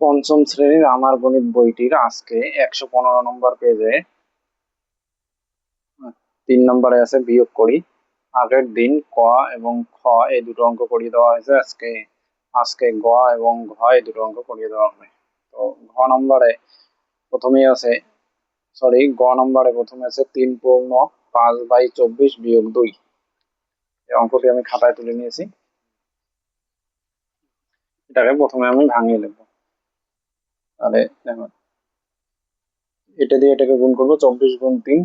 পঞ্চম শ্রেণীর আমার গণিত বইটির আজকে 115 নম্বর পেজে 3 নম্বরে আছে বিয়োগ করি। আগের দিন ক এবং খ এই দুটো অঙ্ক করিয়ে দেওয়া হয়েছে। আজকে আজকে গ এবং ঘ এই দুটো অঙ্ক করিয়ে দেওয়া হবে। তো ঘ নম্বরে প্রথমেই আছে, গ নম্বরে প্রথমে আছে 3 পূর্ণ 5/24 বিয়োগ 2। এই অঙ্কটি আমি খাতায় তুলে নিয়েছি। এটাকে প্রথমে আমি ভাঙিয়ে নেবো। তাহলে দেখো, এটা দিয়ে এটাকে গুণ করবো, 24 গুণ 3,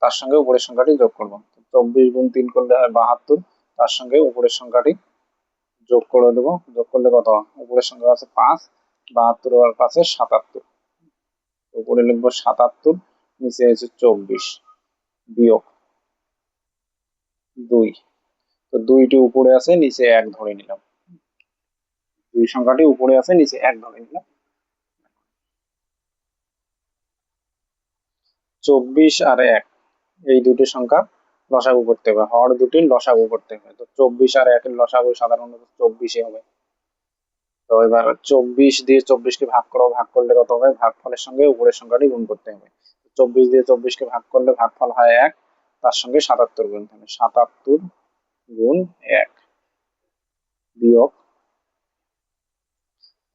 তার সঙ্গে উপরের সংখ্যাটি যোগ করবো। 24 গুণ 3 করলে হয় 72, তার সঙ্গে উপরের সংখ্যাটি যোগ করে দেবো। যোগ করলে কত হয়? উপরের সংখ্যা আছে 5, 72 আর 5 77। উপরে লিখবো 77, নিচে আছে 24 বিয়োগ 2। তো 2টি উপরে আছে, নিচে 1 ধরে নিলাম। 2 সংখ্যাটি উপরে আছে, নিচে 1 ধরে নিলাম। 24 আর 1 এই দুটি সংখ্যা লসাগু করতে হবে, হর দুটির লসাগু করতে হবে। তো 24 আর 1 এর লসাগু সাধারণত 24 হবে। তো এবার 24 দিয়ে 24 কে ভাগ করো, ভাগ করলে কত হবে? ভাগফলের সঙ্গে উপরের সংখ্যাটি গুণ করতে হবে। 24 দিয়ে 24 কে ভাগ করলে ভাগফল হয় 1, তার সঙ্গে 77 গুণ হবে। 77 গুণ 1 বিয়োগ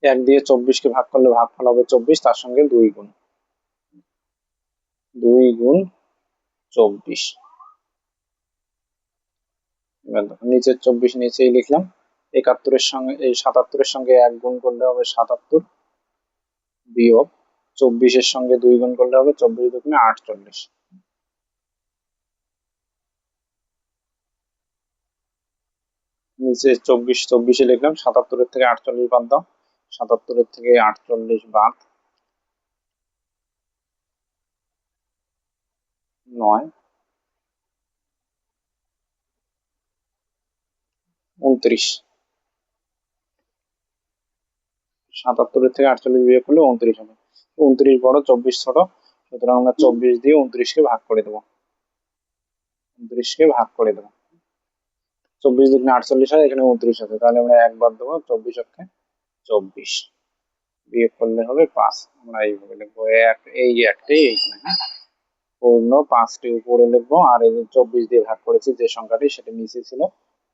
1 দিয়ে 24 কে ভাগ করলে ভাগফল হবে 24, তার সঙ্গে 2 গুণ, 2 গুণ 24। এবার দেখো, নিচের 24 নিচেই লিখলাম। 71 সঙ্গে এই 77 সঙ্গে 1 গুণ করলে হবে 77 বিয়োগ 24 সঙ্গে 2 গুণ করলে হবে 24 দুগুণে 48। নিচে 24 লিখলাম। 77 থেকে 48 বাদ দাও। 77 থেকে 48 বাদ 9, 29। 77 থেকে 48 বিয়োগ করলে 29 হবে। 29 বড়, 24 ছোট, সুতরাং আমরা 24 দিয়ে 29 কে ভাগ করে দেবো। 29 কে ভাগ করে দেবো। 24 দুগুণে 48 হয়, এখানে 29 আছে, তাহলে আমরা 1 বাদ দেবো। 24 অক্ষে 24 বিয়োগ করলে হবে 5। আমরা এইভাবে লিখবো, এই একটাই এইখানে, হ্যাঁ, পূর্ণ 5টি উপরে লিখবো, আর এই যে 24 দিয়ে ভাগ করেছি যে সংখ্যাটি, সেটা নিচে ছিল,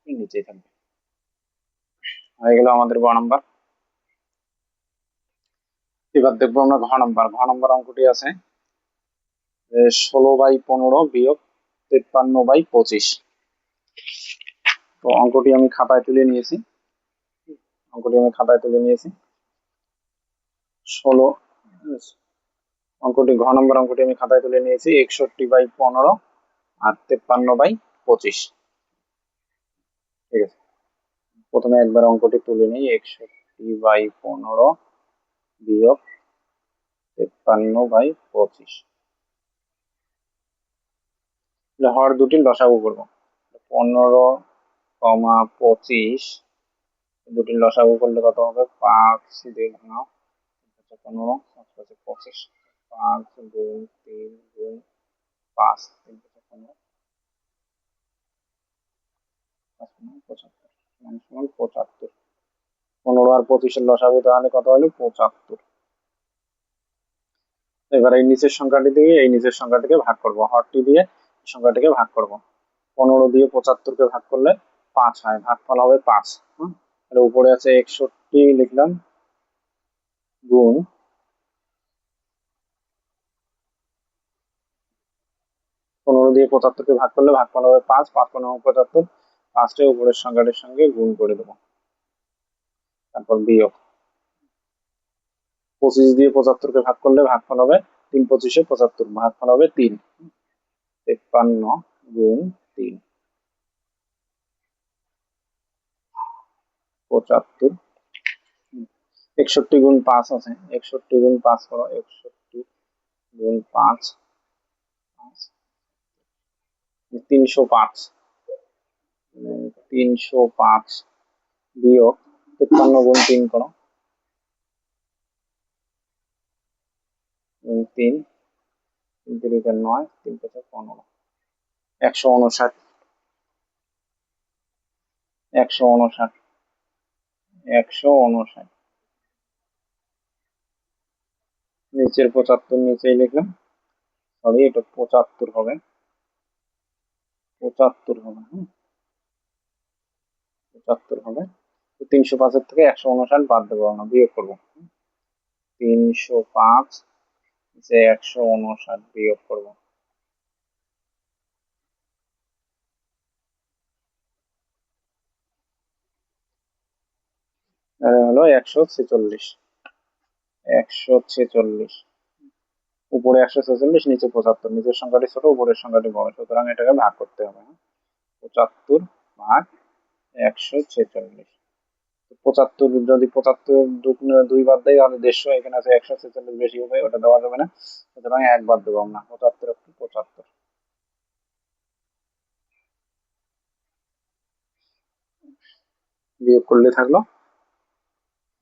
নিচেই থাকবে। হয়ে গেল আমাদের গ নম্বর। এবার দেখবো আমরা ঘ নম্বর। ঘ নম্বর অঙ্কটি আছে 16/15 বিয়োগ 53/25। তো অঙ্কটি আমি খাতায় তুলে নিয়েছি। ষোলো ঘ নম্বর অঙ্কটি আমি খাতায় তুলে নিয়েছি। 61/15 আর 53/25। ঠিক আছে, প্রথমে একবার অঙ্কটি তুলে নিই। 61/15 বিয়োগ 53/25, হর দুটির লসাগু করবো। 15, 25 দুটির লসাগু করলে কত হবে? 5 দিয়ে ভাঙাও, 15, 25, 5 গুণ 3 গুণ 5, 3 15, 75, 15 আর 25-এর লসাগু তাহলে কত হলো? 75। এবার এই নিচের সংখ্যাটি দিয়ে এই নিচের সংখ্যাটিকে ভাগ করব, হরটি দিয়ে সংখ্যাটিকে ভাগ করব। 15 দিয়ে 75-কে ভাগ করলে 5 হয়, ভাগফল হবে 5। তাহলে উপরে আছে 61 লিখলাম, গুণ 15 দিয়ে 75-কে ভাগ করলে ভাগফল হবে 5, 5 15 75, 5টে উপরের সংখ্যাটির সঙ্গে গুণ করে দেবো। তারপর বিয়োগ 25 দিয়ে 75-কে ভাগ করলে ভাগফল হবে 3 25-এ 75, ভাগফল হবে 3। 53 গুণ 3, 75। 61 গুণ 5 আছে, 61 গুণ 5 করো, 61 গুণ 5, 305। 305 বিয়োগ 53 গুণ 3 করো, 3, 3 3 9, 3 5 15, 159, 159, 159। নিচের 75 নিচেই লিখলাম, সরি এটা 75 হবে, 75 হবে, হ্যাঁ 75 হবে। তো 305 থেকে 159 বাদ দেবো, আমরা বিয়োগ করবো। 305 যে 159 বিয়োগ করবো, হলো 146, 146, উপরে 146, নিচে 75, নিচের সংখ্যাটি ছোট উপরের সংখ্যাটি বড়, সুতরাং এটাকে ভাগ করতে হবে। 75 ভাগ 146, 75 যদি 75 দুই বাদ দেয় তাহলে 150, এখানে আছে 146 বেশি হবে, ওটা দেওয়া যাবে না, সুতরাং এক বাদ দেবো আমরা, 75 একটু 75 বিয়োগ করলে থাকলো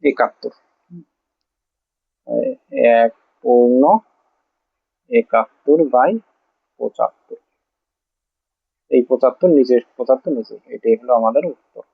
71, 1/71 বাই 75, এই 75 নিচে, 75 নিচে, এটাই হলো আমাদের উত্তর।